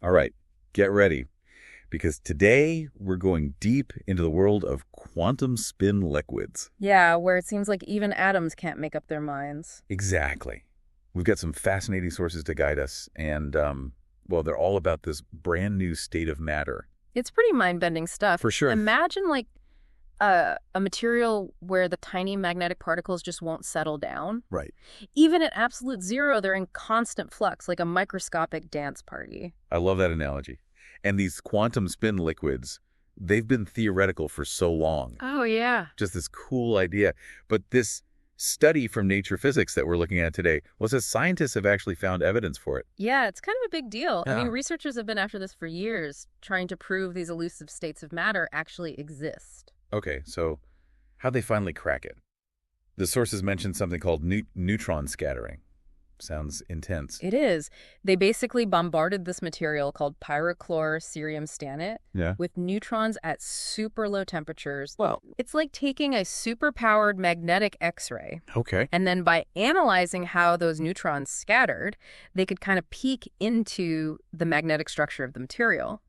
All right, get ready, because today we're going deep into the world of quantum spin liquids. Yeah, where it seems like even atoms can't make up their minds. Exactly. We've got some fascinating sources to guide us, and, well, they're all about this brand new state of matter. It's pretty mind-bending stuff. For sure. Imagine like a material where the tiny magnetic particles just won't settle down. Right. Even at absolute zero, they're in constant flux, like a microscopic dance party. I love that analogy. And these quantum spin liquids, they've been theoretical for so long. Oh, yeah. Just this cool idea. But this study from Nature Physics that we're looking at today, well, says scientists have actually found evidence for it. Yeah, it's kind of a big deal. I Yeah. mean, researchers have been after this for years, trying to prove these elusive states of matter actually exist. Okay, so how'd they finally crack it? The sources mentioned something called neutron scattering. Sounds intense. It is. They basically bombarded this material called pyrochlore cerium stannate Yeah. with neutrons at super low temperatures. Well, It's like taking a super-powered magnetic X-ray, okay. and then by analyzing how those neutrons scattered, they could kind of peek into the magnetic structure of the material.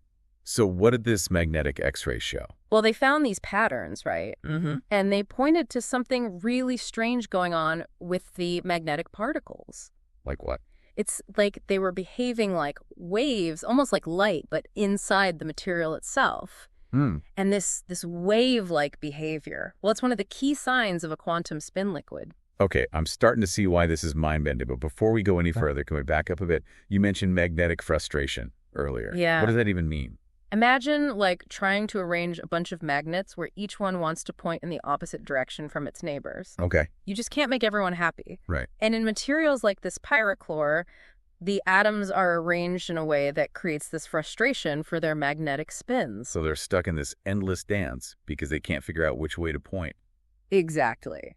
So what did this magnetic X-ray show? Well, they found these patterns, right? Mm-hmm. And they pointed to something really strange going on with the magnetic particles. Like what? It's like they were behaving like waves, almost like light, but inside the material itself. Hmm. And this wave-like behavior, well, it's one of the key signs of a quantum spin liquid. Okay, I'm starting to see why this is mind-bending, but before we go any further, can we back up a bit? You mentioned magnetic frustration earlier. Yeah. What does that even mean? Imagine like trying to arrange a bunch of magnets where each one wants to point in the opposite direction from its neighbors. Okay. You just can't make everyone happy. Right. And in materials like this pyrochlore, the atoms are arranged in a way that creates this frustration for their magnetic spins. So they're stuck in this endless dance because they can't figure out which way to point. Exactly.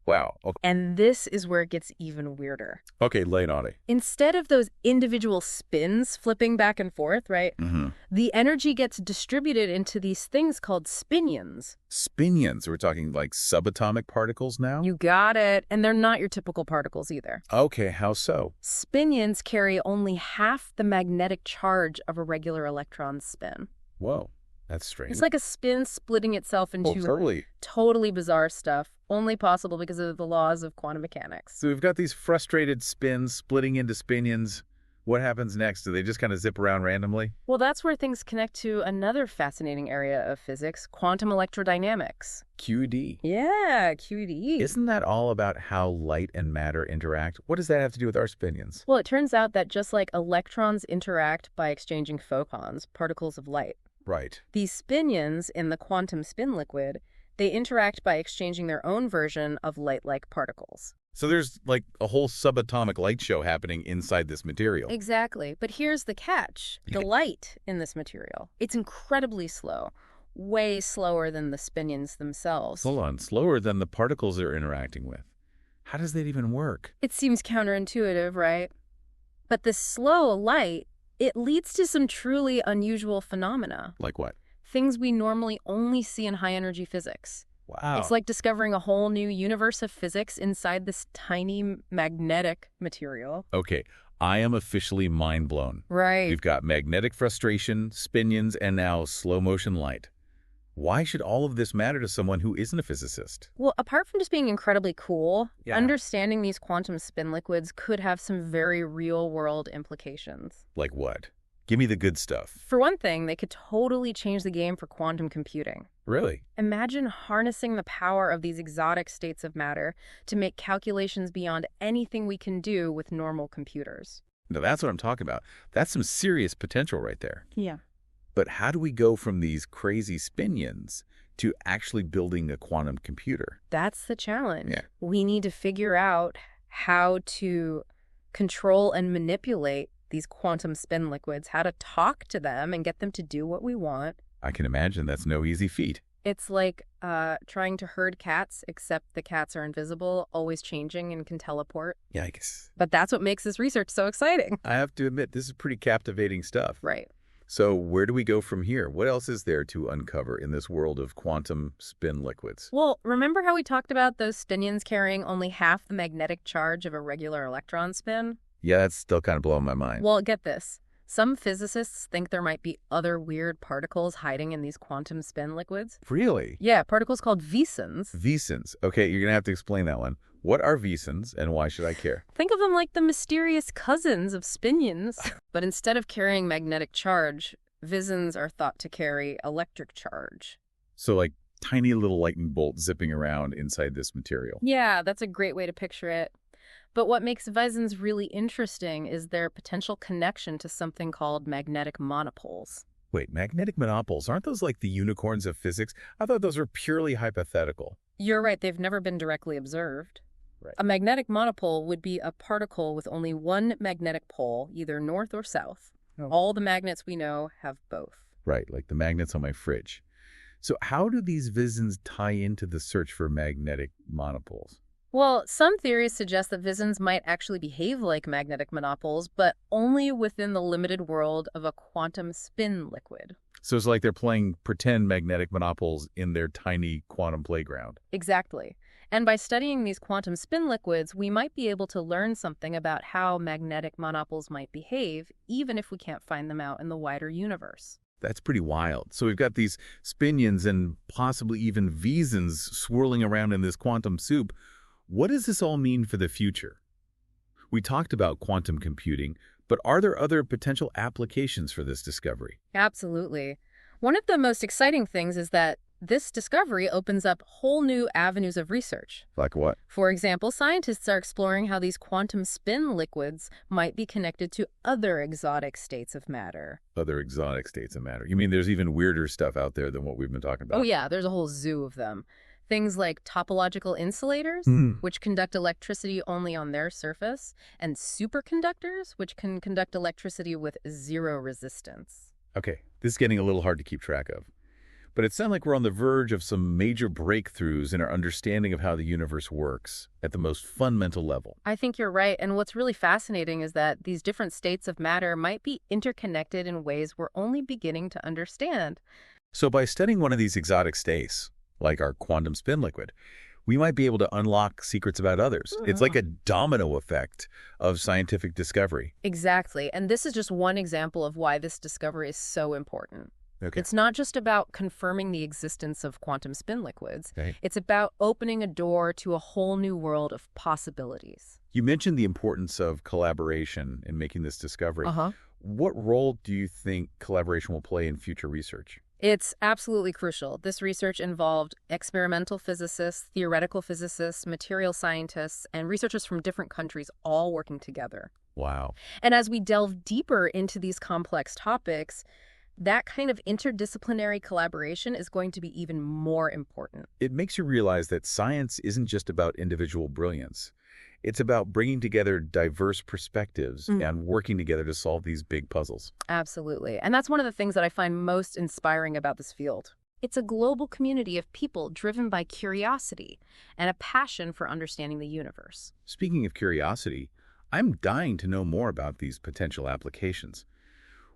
Wow. Okay, And this is where it gets even weirder. okay, lay it on it. Instead of those individual spins flipping back and forth, right, Mm-hmm. the energy gets distributed into these things called spinions. Spinions. We're talking like subatomic particles now? You got it. And they're not your typical particles either. Okay, how so? Spinions carry only half the magnetic charge of a regular electron's spin. Whoa, that's strange. It's like a spin splitting itself into totally. totally bizarre stuff, only possible because of the laws of quantum mechanics. So we've got these frustrated spins splitting into spinions. What happens next? Do they just kind of zip around randomly? Well, that's where things connect to another fascinating area of physics, quantum electrodynamics. QED. Yeah, QED. Isn't that all about how light and matter interact? What does that have to do with our spinions? Well, it turns out that just like electrons interact by exchanging photons, particles of light, Right. these spinions in the quantum spin liquid, they interact by exchanging their own version of light-like particles. So there's like a whole subatomic light show happening inside this material. Exactly. But here's the catch. The light in this material, it's incredibly slow, way slower than the spinions themselves. Hold on, slower than the particles they're interacting with. How does that even work? It seems counterintuitive, right? But this slow light, it leads to some truly unusual phenomena, Like what? things we normally only see in high-energy physics. Wow. It's like discovering a whole new universe of physics inside this tiny magnetic material. Okay, I am officially mind blown. Right. We've got magnetic frustration, spinions, and now slow motion light. Why should all of this matter to someone who isn't a physicist? Well, apart from just being incredibly cool, Yeah. understanding these quantum spin liquids could have some very real-world implications. Like what? Give me the good stuff. For one thing, they could totally change the game for quantum computing. Really? Imagine harnessing the power of these exotic states of matter to make calculations beyond anything we can do with normal computers. Now that's what I'm talking about. That's some serious potential right there. Yeah. But how do we go from these crazy spinions to actually building a quantum computer? That's the challenge. Yeah. We need to figure out how to control and manipulate these quantum spin liquids, how to talk to them and get them to do what we want. I can imagine that's no easy feat. It's like trying to herd cats, except the cats are invisible, always changing, and can teleport. Yikes. But that's what makes this research so exciting. I have to admit, this is pretty captivating stuff. Right. So where do we go from here? What else is there to uncover in this world of quantum spin liquids? Well, remember how we talked about those spinions carrying only half the magnetic charge of a regular electron spin? Yeah, that's still kind of blowing my mind. Well, get this. Some physicists think there might be other weird particles hiding in these quantum spin liquids. Really? Yeah, particles called vesons. Vesons. Okay, you're going to have to explain that one. What are vesons, and why should I care? Think of them like the mysterious cousins of spinions. But instead of carrying magnetic charge, vesons are thought to carry electric charge. So like tiny little lightning bolts zipping around inside this material. Yeah, that's a great way to picture it. But what makes vesons really interesting is their potential connection to something called magnetic monopoles. Wait, magnetic monopoles, aren't those like the unicorns of physics? I thought those were purely hypothetical. You're right, they've never been directly observed. Right. A magnetic monopole would be a particle with only one magnetic pole, either north or south. Oh. All the magnets we know have both. Right, like the magnets on my fridge. So how do these vesons tie into the search for magnetic monopoles? Well, some theories suggest that vesons might actually behave like magnetic monopoles, but only within the limited world of a quantum spin liquid. So it's like they're playing pretend magnetic monopoles in their tiny quantum playground. Exactly. And by studying these quantum spin liquids, we might be able to learn something about how magnetic monopoles might behave, even if we can't find them out in the wider universe. That's pretty wild. So we've got these spinions and possibly even vesons swirling around in this quantum soup. What does this all mean for the future? We talked about quantum computing, but are there other potential applications for this discovery? Absolutely. One of the most exciting things is that this discovery opens up whole new avenues of research. Like what? For example, scientists are exploring how these quantum spin liquids might be connected to other exotic states of matter. Other exotic states of matter. You mean there's even weirder stuff out there than what we've been talking about? Oh yeah, there's a whole zoo of them. Things like topological insulators, which conduct electricity only on their surface, and superconductors, which can conduct electricity with zero resistance. Okay, this is getting a little hard to keep track of. But it sounds like we're on the verge of some major breakthroughs in our understanding of how the universe works at the most fundamental level. I think you're right, and what's really fascinating is that these different states of matter might be interconnected in ways we're only beginning to understand. So by studying one of these exotic states, like our quantum spin liquid, we might be able to unlock secrets about others. It's like a domino effect of scientific discovery. Exactly, and this is just one example of why this discovery is so important. Okay. It's not just about confirming the existence of quantum spin liquids. Okay. It's about opening a door to a whole new world of possibilities. You mentioned the importance of collaboration in making this discovery. What role do you think collaboration will play in future research? It's absolutely crucial. This research involved experimental physicists, theoretical physicists, material scientists, and researchers from different countries all working together. Wow. And as we delve deeper into these complex topics, that kind of interdisciplinary collaboration is going to be even more important. It makes you realize that science isn't just about individual brilliance. It's about bringing together diverse perspectives and working together to solve these big puzzles. Absolutely. And that's one of the things that I find most inspiring about this field. It's a global community of people driven by curiosity and a passion for understanding the universe. Speaking of curiosity, I'm dying to know more about these potential applications.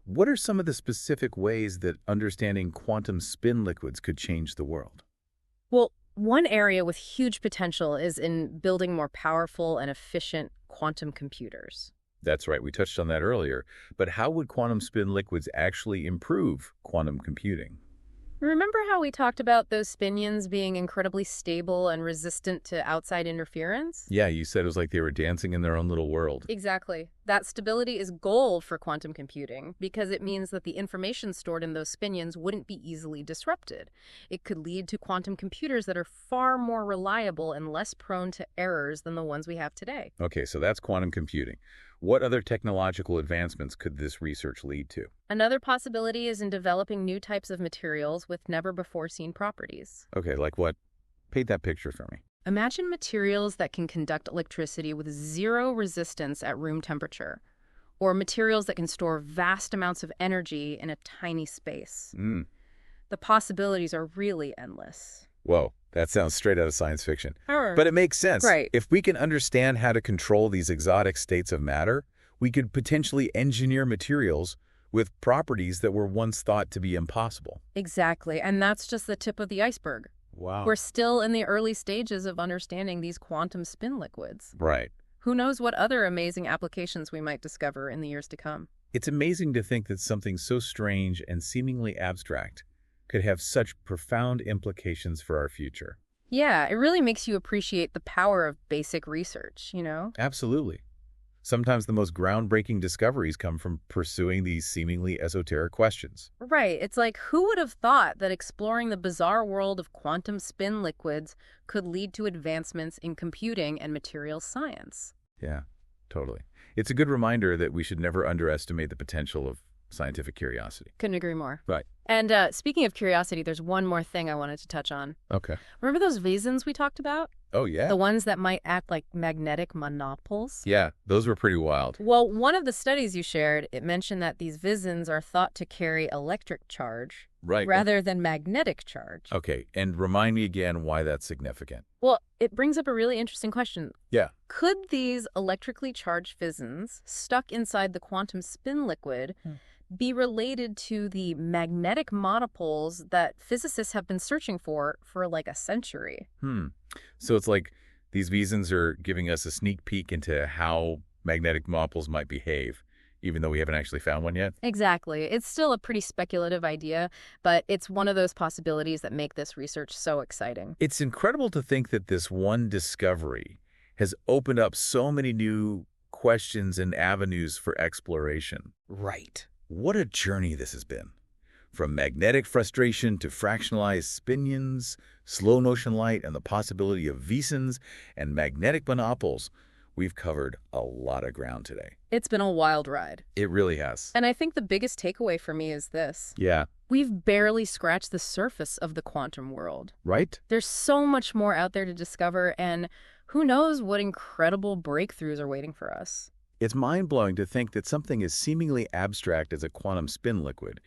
What are some of the specific ways that understanding quantum spin liquids could change the world? Well, one area with huge potential is in building more powerful and efficient quantum computers. That's right, we touched on that earlier. But how would quantum spin liquids actually improve quantum computing? Remember how we talked about those spinions being incredibly stable and resistant to outside interference? Yeah, you said it was like they were dancing in their own little world. Exactly. That stability is gold for quantum computing because it means that the information stored in those spinions wouldn't be easily disrupted. It could lead to quantum computers that are far more reliable and less prone to errors than the ones we have today. Okay, so that's quantum computing. What other technological advancements could this research lead to? Another possibility is in developing new types of materials with never-before-seen properties. Okay, like what? Paint that picture for me. Imagine materials that can conduct electricity with zero resistance at room temperature, or materials that can store vast amounts of energy in a tiny space. The possibilities are really endless. Whoa, that sounds straight out of science fiction. But it makes sense. Right. If we can understand how to control these exotic states of matter, we could potentially engineer materials with properties that were once thought to be impossible. Exactly, and that's just the tip of the iceberg. Wow. We're still in the early stages of understanding these quantum spin liquids. Right. Who knows what other amazing applications we might discover in the years to come? It's amazing to think that something so strange and seemingly abstract could have such profound implications for our future. Yeah, it really makes you appreciate the power of basic research, you know? Absolutely. Sometimes the most groundbreaking discoveries come from pursuing these seemingly esoteric questions. Right. It's like, who would have thought that exploring the bizarre world of quantum spin liquids could lead to advancements in computing and materials science? Yeah, totally. It's a good reminder that we should never underestimate the potential of scientific curiosity. Couldn't agree more. Right. And speaking of curiosity, there's one more thing I wanted to touch on. Okay. Remember those visins we talked about? Oh, yeah. The ones that might act like magnetic monopoles? Yeah, those were pretty wild. Well, one of the studies you shared, it mentioned that these visins are thought to carry electric charge Right. rather than magnetic charge. Okay, and remind me again why that's significant. Well, it brings up a really interesting question. Yeah. Could these electrically charged fissions stuck inside the quantum spin liquid be related to the magnetic monopoles that physicists have been searching for like a century? So it's like these visins are giving us a sneak peek into how magnetic monopoles might behave, even though we haven't actually found one yet? Exactly. It's still a pretty speculative idea, but it's one of those possibilities that make this research so exciting. It's incredible to think that this one discovery has opened up so many new questions and avenues for exploration. Right. What a journey this has been. From magnetic frustration to fractionalized spinions, slow motion light, and the possibility of visins and magnetic monopoles, we've covered a lot of ground today. It's been a wild ride. It really has. And I think the biggest takeaway for me is this. Yeah. We've barely scratched the surface of the quantum world. Right? There's so much more out there to discover, and who knows what incredible breakthroughs are waiting for us. It's mind-blowing to think that something as seemingly abstract as a quantum spin liquid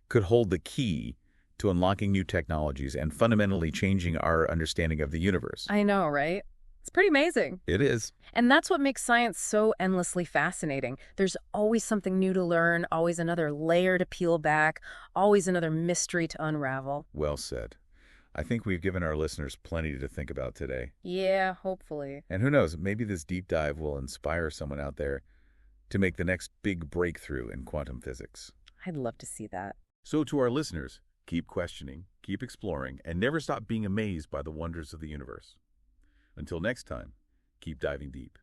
could hold the key to unlocking new technologies and fundamentally changing our understanding of the universe. I know, right? It's pretty amazing. It is. And that's what makes science so endlessly fascinating. There's always something new to learn, always another layer to peel back, always another mystery to unravel. Well said. I think we've given our listeners plenty to think about today. Yeah, hopefully. And who knows, maybe this deep dive will inspire someone out there to make the next big breakthrough in quantum physics. I'd love to see that. So to our listeners, keep questioning, keep exploring, and never stop being amazed by the wonders of the universe. Until next time, keep diving deep.